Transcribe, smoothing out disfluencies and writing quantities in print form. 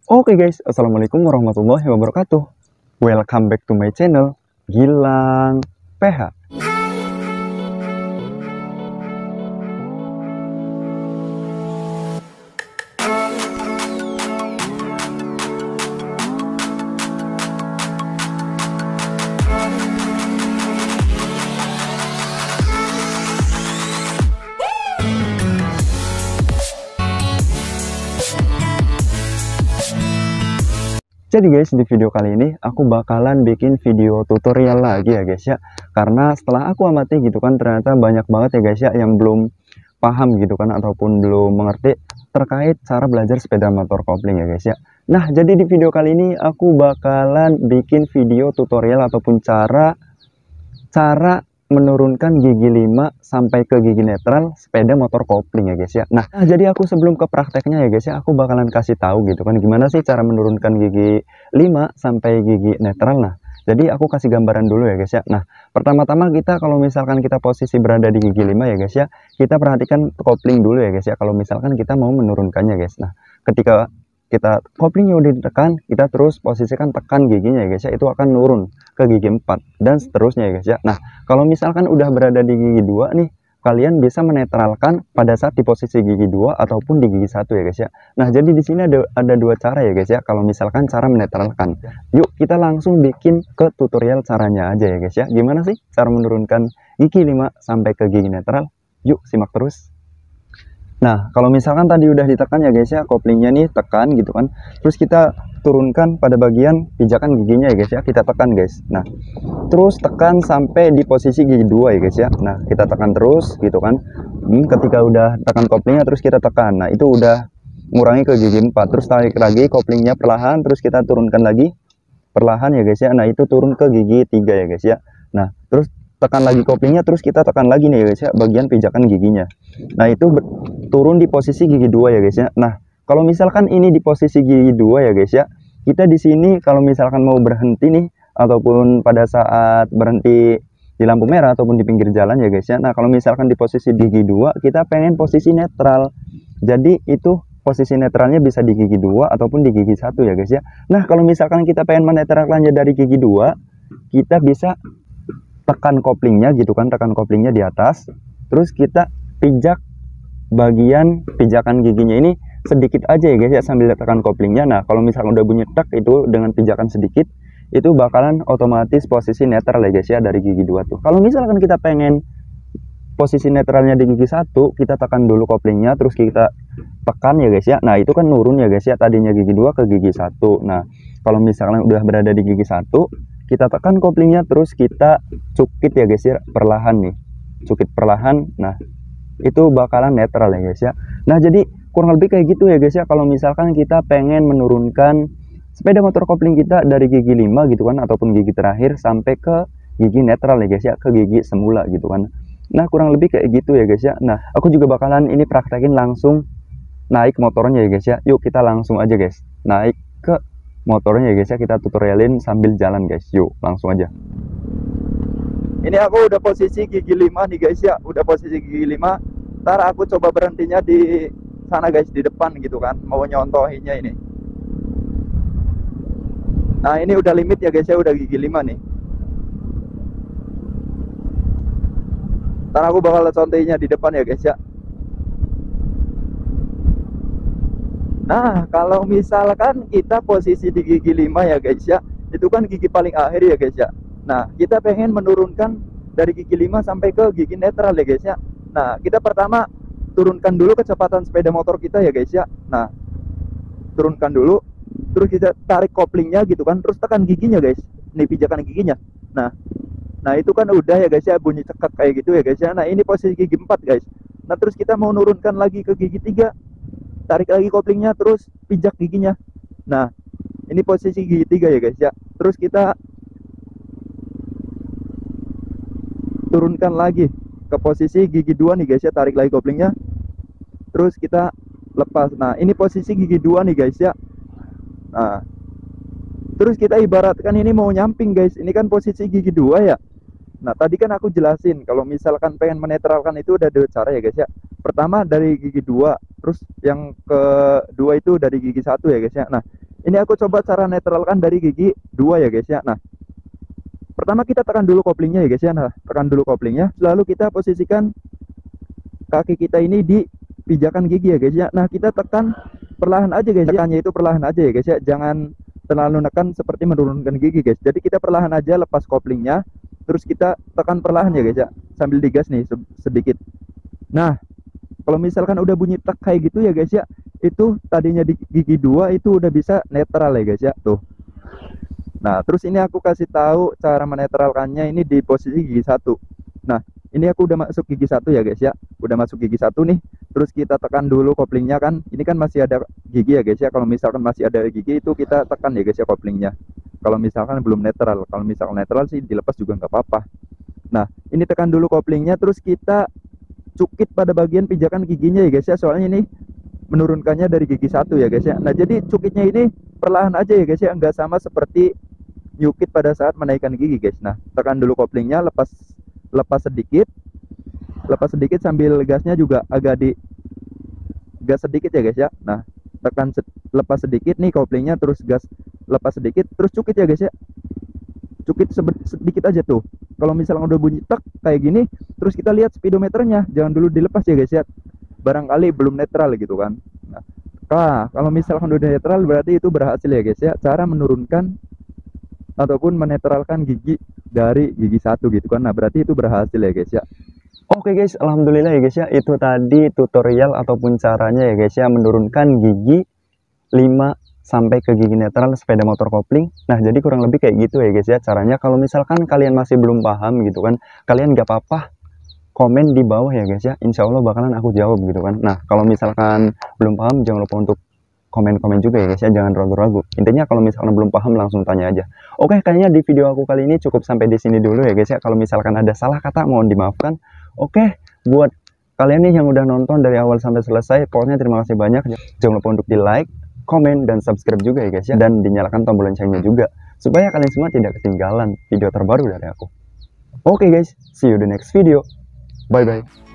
Oke guys, Assalamualaikum warahmatullahi wabarakatuh. Welcome back to my channel, Gilang PH. Jadi guys, di video kali ini aku bakalan bikin video tutorial lagi ya guys ya. Karena setelah aku amati gitu kan, ternyata banyak banget ya guys ya yang belum paham gitu kan, ataupun belum mengerti terkait cara belajar sepeda motor kopling ya guys ya. Nah, jadi di video kali ini aku bakalan bikin video tutorial ataupun cara menurunkan gigi 5 sampai ke gigi netral sepeda motor kopling ya guys ya. Nah, jadi aku sebelum ke prakteknya ya guys ya, aku bakalan kasih tahu gitu kan gimana sih cara menurunkan gigi 5 sampai gigi netral. Nah, jadi aku kasih gambaran dulu ya guys ya. Nah, pertama-tama kita kalau misalkan kita posisi berada di gigi 5 ya guys ya, kita perhatikan kopling dulu ya guys ya, kalau misalkan kita mau menurunkannya guys. Nah, ketika kita koplingnya udah ditekan, kita terus posisikan tekan giginya ya guys ya, itu akan nurun ke gigi 4 dan seterusnya ya guys ya. Nah, kalau misalkan udah berada di gigi 2 nih, kalian bisa menetralkan pada saat di posisi gigi 2 ataupun di gigi 1 ya guys ya. Nah, jadi di sini ada dua cara ya guys ya kalau misalkan cara menetralkan. Yuk kita langsung bikin ke tutorial caranya aja ya guys ya. Gimana sih cara menurunkan gigi 5 sampai ke gigi netral? Yuk simak terus. Nah, kalau misalkan tadi udah ditekan ya guys ya, koplingnya nih tekan gitu kan, terus kita turunkan pada bagian pijakan giginya ya guys ya, kita tekan guys. Nah, terus tekan sampai di posisi gigi 2 ya guys ya. Nah, kita tekan terus gitu kan. Ketika udah tekan koplingnya terus kita tekan. Nah, itu udah ngurangi ke gigi 4. Terus tarik lagi koplingnya perlahan, terus kita turunkan lagi perlahan ya guys ya. Nah, itu turun ke gigi 3 ya guys ya. Nah, terus tekan lagi koplingnya, terus kita tekan lagi nih ya guys ya, bagian pijakan giginya. Nah, itu turun di posisi gigi 2 ya guys ya. Nah, kalau misalkan ini di posisi gigi 2 ya guys ya, kita di sini kalau misalkan mau berhenti nih, ataupun pada saat berhenti di lampu merah ataupun di pinggir jalan ya guys ya. Nah, kalau misalkan di posisi gigi 2, kita pengen posisi netral. Jadi itu posisi netralnya bisa di gigi 2 ataupun di gigi 1 ya guys ya. Nah, kalau misalkan kita pengen menetralkannya dari gigi 2, kita bisa tekan koplingnya gitu kan, tekan koplingnya di atas, terus kita pijak bagian pijakan giginya ini sedikit aja ya guys ya, sambil tekan koplingnya. Nah, kalau misalkan udah bunyi tek itu dengan pijakan sedikit, itu bakalan otomatis posisi netral ya guys ya dari gigi 2 tuh. Kalau misalkan kita pengen posisi netralnya di gigi 1, kita tekan dulu koplingnya, terus kita tekan ya guys ya. Nah, itu kan nurun ya guys ya, tadinya gigi 2 ke gigi 1. Nah, kalau misalkan udah berada di gigi 1, kita tekan koplingnya, terus kita cukit ya guys ya, perlahan nih, cukit perlahan. Nah, itu bakalan netral ya guys ya. Nah, jadi kurang lebih kayak gitu ya guys ya, kalau misalkan kita pengen menurunkan sepeda motor kopling kita dari gigi 5 gitu kan, ataupun gigi terakhir sampai ke gigi netral ya guys ya, ke gigi semula gitu kan. Nah, kurang lebih kayak gitu ya guys ya. Nah, aku juga bakalan ini praktekin langsung naik motornya ya guys ya. Yuk kita langsung aja guys naik ke motornya ya guys ya, kita tutorialin sambil jalan guys. Yuk langsung aja. Ini aku udah posisi gigi 5 nih guys ya, udah posisi gigi 5. Ntar aku coba berhentinya di sana guys, di depan gitu kan, mau nyontohinnya ini. Nah, ini udah limit ya guys ya, udah gigi 5 nih. Ntar aku bakal contohinnya di depan ya guys ya. Nah, kalau misalkan kita posisi di gigi 5 ya guys ya, itu kan gigi paling akhir ya guys ya. Nah, kita pengen menurunkan dari gigi 5 sampai ke gigi netral ya guys ya. Nah, kita pertama turunkan dulu kecepatan sepeda motor kita ya guys ya. Nah, turunkan dulu, terus kita tarik koplingnya gitu kan, terus tekan giginya guys. Nih pijakan giginya. Nah, itu kan udah ya guys ya, bunyi cekak kayak gitu ya guys ya. Nah, ini posisi gigi 4 guys. Nah, terus kita mau nurunkan lagi ke gigi 3, tarik lagi koplingnya, terus pijak giginya. Nah, ini posisi gigi 3 ya guys ya. Terus kita turunkan lagi ke posisi gigi 2 nih guys ya, tarik lagi koplingnya, terus kita lepas. Nah, ini posisi gigi 2 nih guys ya. Nah, terus kita ibaratkan ini mau nyamping guys, ini kan posisi gigi 2 ya. Nah, tadi kan aku jelasin kalau misalkan pengen menetralkan itu udah dua cara ya guys ya. Pertama dari gigi 2, terus yang kedua itu dari gigi 1 ya guys ya. Nah, ini aku coba cara netralkan dari gigi 2 ya guys ya. Nah, pertama kita tekan dulu koplingnya ya guys ya. Nah, tekan dulu koplingnya, lalu kita posisikan kaki kita ini di pijakan gigi ya guys ya. Nah, kita tekan perlahan aja guys, tekannya itu perlahan aja ya guys ya, jangan terlalu nekan seperti menurunkan gigi guys. Jadi kita perlahan aja lepas koplingnya, terus kita tekan perlahan ya guys ya, sambil digas nih sedikit. Nah, kalau misalkan udah bunyi tek kayak gitu ya guys ya, itu tadinya di gigi 2 itu udah bisa netral ya guys ya, tuh. Nah, terus ini aku kasih tahu cara menetralkannya ini di posisi gigi 1. Nah, ini aku udah masuk gigi 1 ya guys ya, udah masuk gigi 1 nih. Terus kita tekan dulu koplingnya kan, ini kan masih ada gigi ya guys ya. Kalau misalkan masih ada gigi itu kita tekan ya guys ya koplingnya. Kalau misalkan belum netral, kalau misalkan netral sih dilepas juga nggak apa-apa. Nah, ini tekan dulu koplingnya, terus kita cukit pada bagian pijakan giginya ya guys ya, soalnya ini menurunkannya dari gigi 1 ya guys ya. Nah, jadi cukitnya ini perlahan aja ya guys ya, nggak sama seperti nyukit pada saat menaikkan gigi guys. Nah, tekan dulu koplingnya, lepas sedikit sambil gasnya juga agak di gas sedikit ya guys ya. Nah, tekan lepas sedikit nih koplingnya, terus gas lepas sedikit, terus cukit ya guys ya, cukit sedikit aja tuh. Kalau misalnya udah bunyi tek kayak gini, terus kita lihat speedometernya, jangan dulu dilepas ya guys ya, barangkali belum netral gitu kan. Nah, kalau misalkan udah netral berarti itu berhasil ya guys ya, cara menurunkan ataupun menetralkan gigi dari gigi 1 gitu kan. Nah, berarti itu berhasil ya guys ya. Oke guys, alhamdulillah ya guys ya, itu tadi tutorial ataupun caranya ya guys ya, menurunkan gigi 5 sampai ke gigi netral sepeda motor kopling. Nah, jadi kurang lebih kayak gitu ya guys ya caranya. Kalau misalkan kalian masih belum paham gitu kan, kalian gak apa-apa komen di bawah ya guys ya, insya Allah bakalan aku jawab gitu kan. Nah, kalau misalkan belum paham jangan lupa untuk komen-komen juga ya guys ya, jangan ragu-ragu. Intinya kalau misalkan belum paham langsung tanya aja. Oke, kayaknya di video aku kali ini cukup sampai di sini dulu ya guys ya. Kalau misalkan ada salah kata mohon dimaafkan. Oke, buat kalian nih yang udah nonton dari awal sampai selesai, pokoknya terima kasih banyak. Jangan lupa untuk di like, komen, dan subscribe juga ya guys ya, dan dinyalakan tombol loncengnya juga supaya kalian semua tidak ketinggalan video terbaru dari aku. Oke guys, see you the next video. Bye bye.